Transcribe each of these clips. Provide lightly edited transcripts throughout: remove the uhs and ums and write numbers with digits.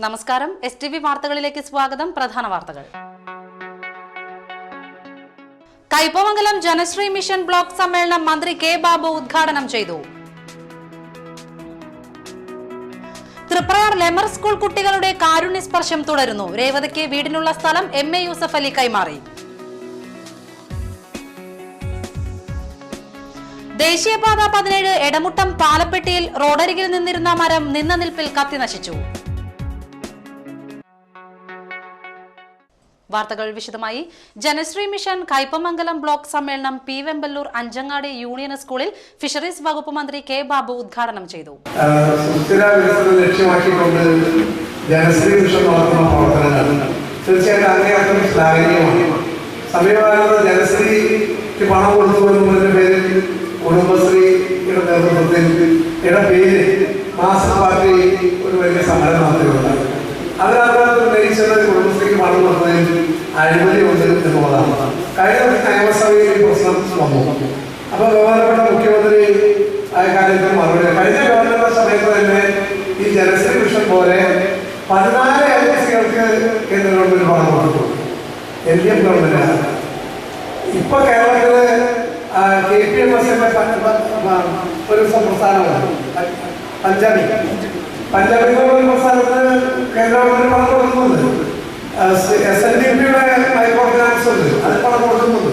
നമസ്കാരം. STV വാർത്തകളിലേക്ക് സ്വാഗതം. പ്രധാന വാർത്തകൾ. കയ്പമംഗലം ജനശ്രീ മിഷൻ ബ്ലോക്ക് സമ്മേളനം മന്ത്രി കെ ബാബു ഉദ്ഘാടനം ചെയ്തു. തൃപ്രയാർ ലെമർ സ്കൂൾ കുട്ടികളുടെ കാരുണ്യ സ്പർശം തുടരുന്നു. രേവതിക്ക് വീടിനുള്ള സ്ഥലം MA യൂസഫ് അലി കൈമാറി. ദേശീയപാത 17 എടമുട്ടം പാലപ്പെട്ടിയിൽ റോഡരികിൽ നിന്നിരുന്ന മരം നിന്ന നിൽപ്പിൽ കത്തി നശിച്ചു. വാർത്തകൾ വിശദമായി. ജനശ്രീ മിഷൻ കയ്പമംഗലം ബ്ലോക്ക് സമ്മേളനം പി വെമ്പല്ലൂർ അഞ്ചങ്ങാടി യൂണിയൻ സ്കൂളിൽ ഫിഷറീസ് വകുപ്പ് മന്ത്രി കെ ബാബു ഉദ്ഘാടനം ചെയ്തു. ജനശ്രീ മിഷൻ നടത്തുന്ന പ്രവർത്തനങ്ങൾ തീർച്ചയായിട്ടും അങ്ങേയറ്റം ശ്ലാഘനീയമാണ്. സമീപകാലത്ത് ജനശ്രീക്ക് പണം കൊടുത്തുപോകുന്നതിന്റെ പേരിൽ കുടുംബശ്രീയുടെ നേതൃത്വത്തിൽ പേരിൽ മാസ്റ്റർ പാർട്ടി ഒരു വലിയ സമരം നടത്തിയിട്ടുണ്ടായി. അതിനകത്ത് ഉന്നയിച്ചത് കുടുംബശ്രീക്ക് പണം കൊടുത്തതിൽ അഴിമതി ഉണ്ട് എന്നുള്ളതാണ്. കഴിഞ്ഞ നിയമസഭയിൽ ഈ പ്രശ്നം വന്നു. അപ്പോൾ ബഹുമാനപ്പെട്ട മുഖ്യമന്ത്രി ആ കാര്യത്തിൽ മറുപടി കഴിഞ്ഞ ഗവൺമെന്റ് സമയത്ത് തന്നെ ഈ ജനശ്രീ മിഷൻ പോലെ 14 ഏജൻസികൾക്ക് കേന്ദ്ര ഗവൺമെന്റ് പണം കൊടുത്തു. LDF ഗവൺമെന്റാണ്. ഇപ്പൊ കേരളത്തില് KPMSന്റെ ഒരു പ്രസ്ഥാനമാണ് പഞ്ചാബി ഒരു പ്രസ്ഥാനത്തിന് കേന്ദ്ര ഗവൺമെന്റ് പണം കൊടുക്കുന്നുണ്ട്. SNDPയുടെ മൈക്രോ ഫിനാൻസ് ഉണ്ട്, അത് പണം കൊടുക്കുന്നുണ്ട്.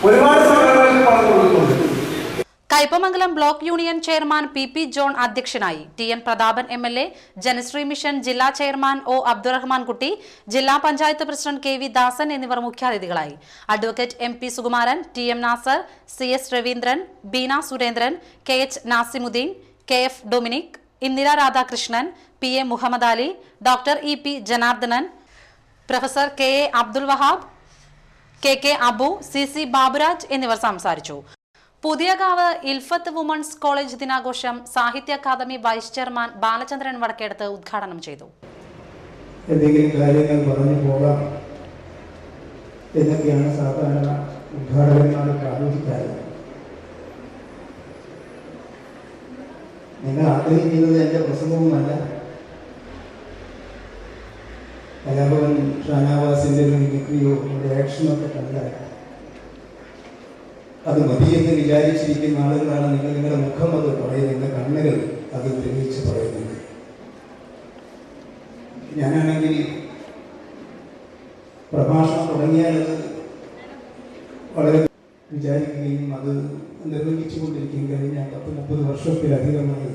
ഒരുപാട് സംഘടനകൾക്ക് പണം കൊടുക്കുന്നുണ്ട്. Kaipamangalam block union chairman PP John അധ്യക്ഷനായി. TN Prathapan MLA, Janasree mission ജില്ലാ ചെയർമാൻ O അബ്ദുറഹ്മാൻ കുട്ടി, ജില്ലാ പഞ്ചായത്ത് പ്രസിഡന്റ് KV ദാസൻ എന്നിവർ മുഖ്യാതിഥികളായി. Advocate MP Sukumaran, TM Nasar, CS Raveendran, Beena Surendran, KH Nasimuddin, KF Dominic, Indira Radhakrishnan, PA Muhammad Ali, doctor EP Janardhanan, professor KA Abdul Wahab, KK Abu, CC Baburaj എന്നിവർ സംസാരിച്ചു. പുതിയകാവ് ഇൽഫത്ത് വുമൺസ് കോളേജ് ദിനാഘോഷം സാഹിത്യ അക്കാദമി വൈസ് ചെയർമാൻ ബാലചന്ദ്രൻ വടക്കേടത്ത് ഉദ്ഘാടനം ചെയ്തു. എന്തെങ്കിലും കാര്യങ്ങൾ പറഞ്ഞു പോകാം എന്നൊക്കെയാണ് സാധാരണ ഉദ്ഘാടകന്മാർക്ക് ആലോചിക്കാറ്. നിങ്ങൾ ആഗ്രഹിക്കുന്നത് എൻ്റെ പ്രസംഗവുമല്ല, കലാഭവൻ ഷാനവാസിൻ്റെ മിമിക്രിയോ റിയാക്ഷനോ ഒക്കെ കണ്ടാൽ അത് മതിയെന്ന് വിചാരിച്ചിരിക്കുന്ന ആളുകളാണ് നിങ്ങൾ. നിങ്ങളുടെ മുഖം അത് പറയുന്നത്, കണ്ണുകൾ അത് തെളിയിച്ച് പറയുന്നത്. ഞാനാണെങ്കിൽ പ്രഭാഷണം തുടങ്ങിയാൽ അത് വളരെ വിചാരിക്കുകയും അത് നിർവഹിച്ചുകൊണ്ടിരിക്കുകയും കഴിഞ്ഞ 10-30 വർഷത്തിലധികമായി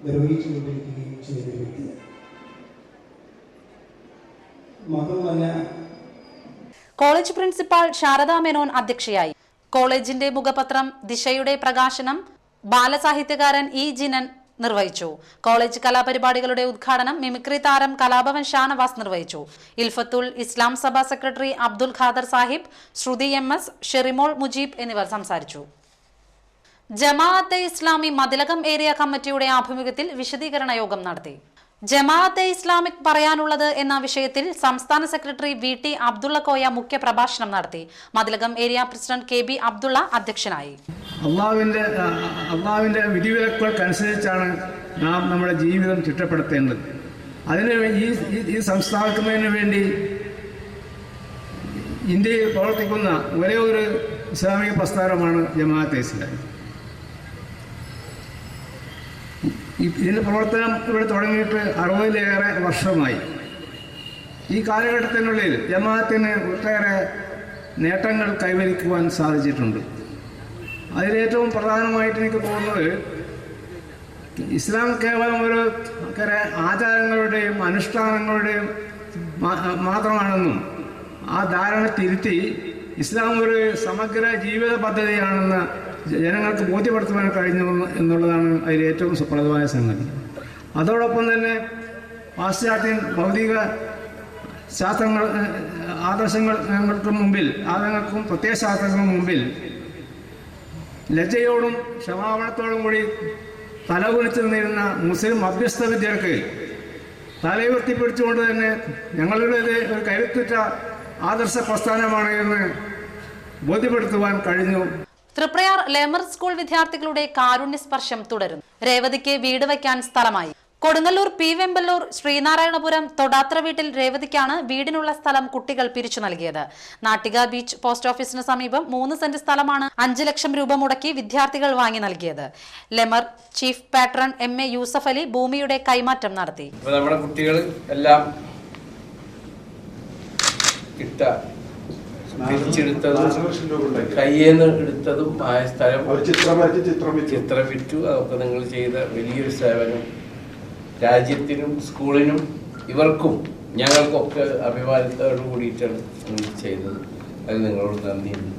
നിർവഹിച്ചുകൊണ്ടിരിക്കുകയും ചെയ്ത വ്യക്തിയാണ്. മാത്രമല്ല, കോളേജ് പ്രിൻസിപ്പാൾ ശാരദാ മേനോൻ അധ്യക്ഷയായി. കോളേജിന്റെ മുഖപത്രം ദിശയുടെ പ്രകാശനം ബാലസാഹിത്യകാരൻ E ജിനൻ നിർവഹിച്ചു. കോളേജ് കലാപരിപാടികളുടെ ഉദ്ഘാടനം മിമിക്രി താരം കലാഭവൻ ഷാനവാസ് നിർവഹിച്ചു. ഇൽഫത്തുൽ ഇസ്ലാം സഭ സെക്രട്ടറി അബ്ദുൽ ഖാദർ സാഹിബ്, ശ്രുതി MS, ഷെറിമോൾ മുജീബ് എന്നിവർ സംസാരിച്ചു. ജമാഅത്തെ ഇസ്ലാമി മതിലകം ഏരിയ കമ്മിറ്റിയുടെ ആഭിമുഖ്യത്തിൽ വിശദീകരണ യോഗം നടത്തി. ജമാഅത്തെ ഇസ്ലാമിക് പറയാനുള്ളത് എന്ന വിഷയത്തിൽ സംസ്ഥാന സെക്രട്ടറി VT അബ്ദുള്ള കോയ മുഖ്യ പ്രഭാഷണം നടത്തി. Mathilakam area president KB Abdulla അധ്യക്ഷനായി. അള്ളാഹുവിൻ്റെ വിധിവിലക്കുകൾക്കനുസരിച്ചാണ് നാം നമ്മുടെ ജീവിതം ചിട്ടപ്പെടുത്തേണ്ടത്. അതിന് ഈ സംസ്ഥാനത്തിന് വേണ്ടി ഇന്ത്യയിൽ പ്രവർത്തിക്കുന്ന ഒരേ ഒരു ഇസ്ലാമിക പ്രസ്ഥാനമാണ് ജമാഅത്തെ ഇസ്ലാമി. ഇതിൻ്റെ പ്രവർത്തനം ഇവിടെ തുടങ്ങിയിട്ട് 60-ലേറെ വർഷമായി. ഈ കാലഘട്ടത്തിനുള്ളിൽ ജമാഅത്തിന് ഒട്ടേറെ നേട്ടങ്ങൾ കൈവരിക്കുവാൻ സാധിച്ചിട്ടുണ്ട്. അതിലേറ്റവും പ്രധാനമായിട്ട് എനിക്ക് തോന്നുന്നത്, ഇസ്ലാം കേവലം ഒരു ആചാരങ്ങളുടെയും അനുഷ്ഠാനങ്ങളുടെയും മാത്രമാണെന്നും ആ ധാരണ തിരുത്തി ഇസ്ലാം ഒരു സമഗ്ര ജീവിത പദ്ധതിയാണെന്ന് ജനങ്ങൾക്ക് ബോധ്യപ്പെടുത്തുവാൻ കഴിഞ്ഞു എന്നുള്ളതാണ് അതിൽ ഏറ്റവും സുപ്രധാനമായ സംഗതി. അതോടൊപ്പം തന്നെ പാശ്ചാത്യ ഭൗതിക ആദർശങ്ങൾക്കും മുമ്പിൽ, ആദർശങ്ങൾക്കും പ്രത്യയശാസ്ത്രങ്ങൾക്കും മുമ്പിൽ ലജ്ജയോടും ക്ഷമാപണത്തോടും കൂടി തലകുനിച്ച് നിന്നിരുന്ന മുസ്ലിം അഭ്യസ്ത വിദ്യർക്ക് തലയുയർത്തിപ്പിടിച്ചുകൊണ്ട് തന്നെ ഞങ്ങളുടേത് ഒരു കരുത്തുറ്റ ആദർശ പ്രസ്ഥാനമാണ് എന്ന് ബോധ്യപ്പെടുത്തുവാൻ കഴിഞ്ഞു. തൃപ്രയാർ ലെമർ സ്കൂൾ വിദ്യാർത്ഥികളുടെ കാരുണ്യ സ്പർശം തുടരുന്നു. രേവതിക്ക് വീട് വയ്ക്കാൻ സ്ഥലമായി. കൊടുങ്ങല്ലൂർ പി വെമ്പല്ലൂർ ശ്രീനാരായണപുരം തൊടാത്ര വീട്ടിൽ രേവതിക്കാണ് വീടിനുള്ള സ്ഥലം കുട്ടികൾ പിരിച്ചു നൽകിയത്. നാട്ടിക ബീച്ച് പോസ്റ്റ് ഓഫീസിന് സമീപം 3 സെന്റ് സ്ഥലമാണ് 5 ലക്ഷം രൂപ മുടക്കി വിദ്യാർത്ഥികൾ വാങ്ങി നൽകിയത്. Lemer chief patron MA Yusuff Ali ഭൂമിയുടെ കൈമാറ്റം നടത്തി. നമ്മുടെ കുട്ടികൾ എല്ലാം കയ്യേന്ന് എടുത്തതും ആയ സ്ഥലം ചിത്രം വിറ്റു. അതൊക്കെ നിങ്ങൾ ചെയ്ത വലിയൊരു സേവനം രാജ്യത്തിനും സ്കൂളിനും ഇവർക്കും ഞങ്ങൾക്കൊക്കെ അഭിമാനത്തോട് കൂടിയിട്ടാണ് നിങ്ങൾ ചെയ്തത്. അത് നിങ്ങളോട് നന്ദിയുണ്ട്.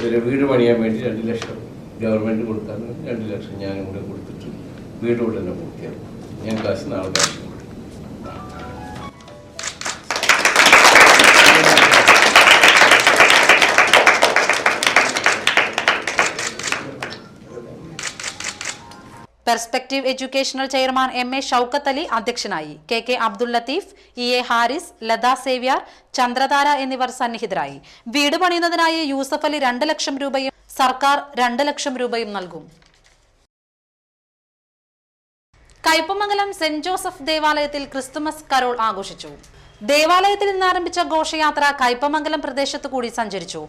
ഒരു വീട് പണിയാൻ വേണ്ടി 2 ലക്ഷം ഗവൺമെൻറ് കൊടുക്കാൻ 2 ലക്ഷം ഞാനും കൂടെ കൊടുത്തിട്ട് വീട് ഉടനെ പൂർത്തിയാക്കും. ഞാൻ കാശ് നാളെ കാശ് കൊടുക്കും. Perspective educational chairman MA Shoukath Ali അധ്യക്ഷനായി. KK അബ്ദുൽ ലത്തീഫ്, EA ഹാരിസ്, ലത സേവ്യാർ, ചന്ദ്രതാര എന്നിവർ സന്നിഹിതരായി. വീട് പണിയുന്നതിനായി യൂസഫ് അലി 2 ലക്ഷം രൂപയും സർക്കാർ 2 ലക്ഷം രൂപയും നൽകും. കയ്പമംഗലം സെന്റ് ജോസഫ് ദേവാലയത്തിൽ ക്രിസ്തുമസ് കരോൾ ആഘോഷിച്ചു. ദേവാലയത്തിൽ നിന്ന് ആരംഭിച്ച ഘോഷയാത്ര കയ്പമംഗലം പ്രദേശത്തു കൂടി സഞ്ചരിച്ചു.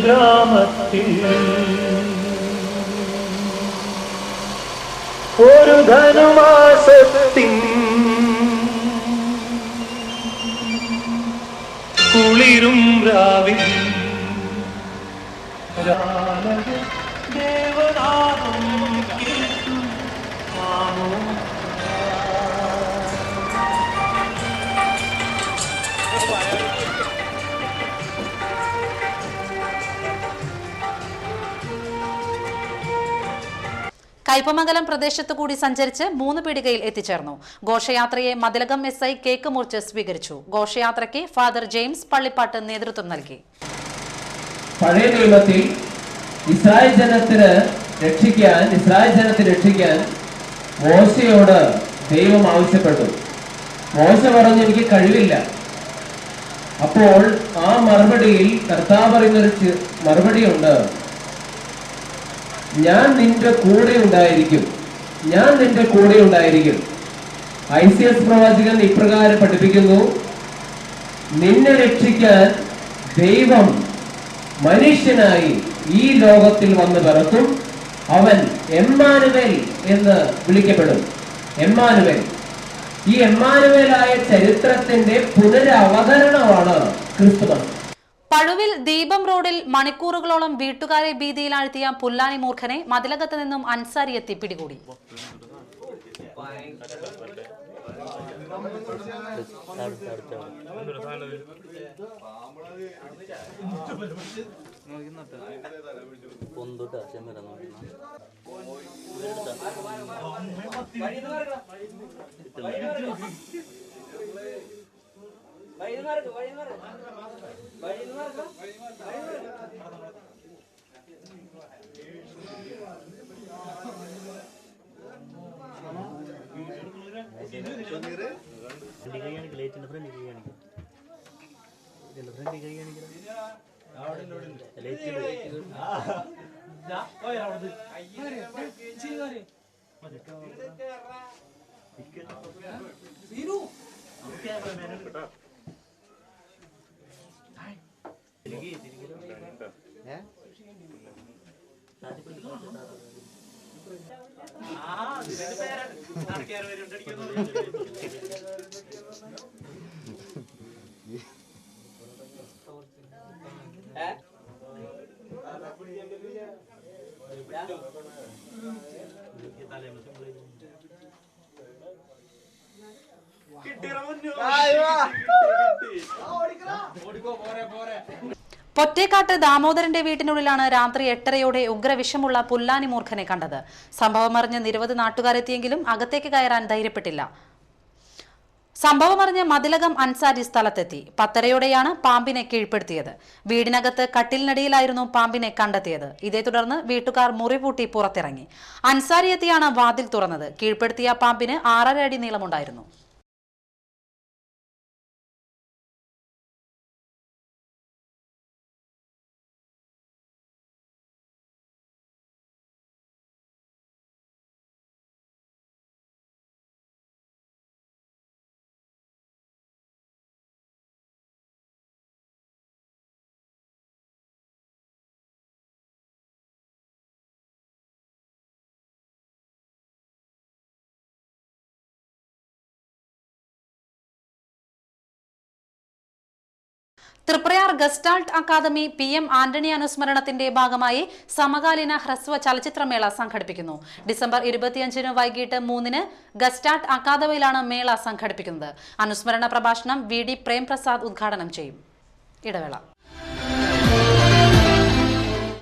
ഗ്രാമത്തിൽ ഒരു ധനുമാസത്തിൻ കുളിരും രാവിൽ ദേവനാമം കേട്ടു കയ്പമംഗലം പ്രദേശത്തു കൂടി സഞ്ചരിച്ച് 3 പീടികയിൽ എത്തിച്ചേർന്നു. ഘോഷയാത്രയെ മതിലകം SI കേക്ക് മുറിച്ച് സ്വീകരിച്ചു. ഘോഷയാത്രയ്ക്ക് ഫാദർ ജെയിംസ് പള്ളിപ്പാട്ട് നേതൃത്വം നൽകി. പഴയ നിയമത്തിൽ ഇസ്രായേൽ ജനത്തെ രക്ഷിക്കാൻ മോശയോട് ദൈവം ആവശ്യപ്പെട്ടു. മോശ പറഞ്ഞു, എനിക്ക് കഴിവില്ല. അപ്പോൾ ആ മറുപടിയിൽ കർത്താവ് പറയുന്നൊരു മറുപടിയുണ്ട്, ഞാൻ നിന്റെ കൂടെ ഉണ്ടായിരിക്കും. ICS പ്രവാചകൻ ഇപ്രകാരം പഠിപ്പിക്കുന്നു, നിന്നെ രക്ഷിക്കാൻ ദൈവം മനുഷ്യനായി ഈ ലോകത്തിൽ വന്ന് പിറക്കും. അവൻ എമ്മാനുവേൽ എന്ന് വിളിക്കപ്പെടും. എമ്മാനുവേൽ, ഈ എമ്മാനുവേലായ ചരിത്രത്തിന്റെ പുനരവതരണമാണ് ക്രിസ്തുമസ്. പഴുവിൽ ദീപം റോഡിൽ മണിക്കൂറുകളോളം വീട്ടുകാരെ ഭീതിയിലാഴ്ത്തിയ പുല്ലാനി മൂർഖനെ മതിലകത്ത് നിന്നും അൻസാരി എത്തി പിടികൂടി. പൊറ്റേക്കാട്ട് ദാമോദരന്റെ വീട്ടിനുള്ളിലാണ് രാത്രി 8:30 ഉഗ്രവിഷമുള്ള പുല്ലാനി മൂർഖനെ കണ്ടത്. സംഭവമറിഞ്ഞ് നിരവധി നാട്ടുകാരെത്തിയെങ്കിലും അകത്തേക്ക് കയറാൻ ധൈര്യപ്പെട്ടില്ല. സംഭവമറിഞ്ഞ് മതിലകം അൻസാരി സ്ഥലത്തെത്തി. 10:30 പാമ്പിനെ കീഴ്പ്പെടുത്തിയത്. വീടിനകത്ത് കട്ടിലിനടിയിലായിരുന്നു പാമ്പിനെ കണ്ടെത്തിയത്. ഇതേ തുടർന്ന് വീട്ടുകാർ മുറിപൂട്ടി പുറത്തിറങ്ങി. അൻസാരി എത്തിയാണ് വാതിൽ തുറന്നത്. കീഴ്പ്പെടുത്തിയ പാമ്പിന് 6.5 അടി നീളമുണ്ടായിരുന്നു. Triprayar Gestalt academy PM Antony അനുസ്മരണത്തിന്റെ ഭാഗമായി സമകാലീന ഹ്രസ്വ ചലച്ചിത്രമേള സംഘടിപ്പിക്കുന്നു. ഡിസംബർ 25 വൈകിട്ട് 3 ഗസ്റ്റാൾട്ട് അക്കാദമിയിലാണ് മേള സംഘടിപ്പിക്കുന്നത്. അനുസ്മരണ പ്രഭാഷണം VD പ്രേംപ്രസാദ് ഉദ്ഘാടനം ചെയ്യും. ഇടവേള.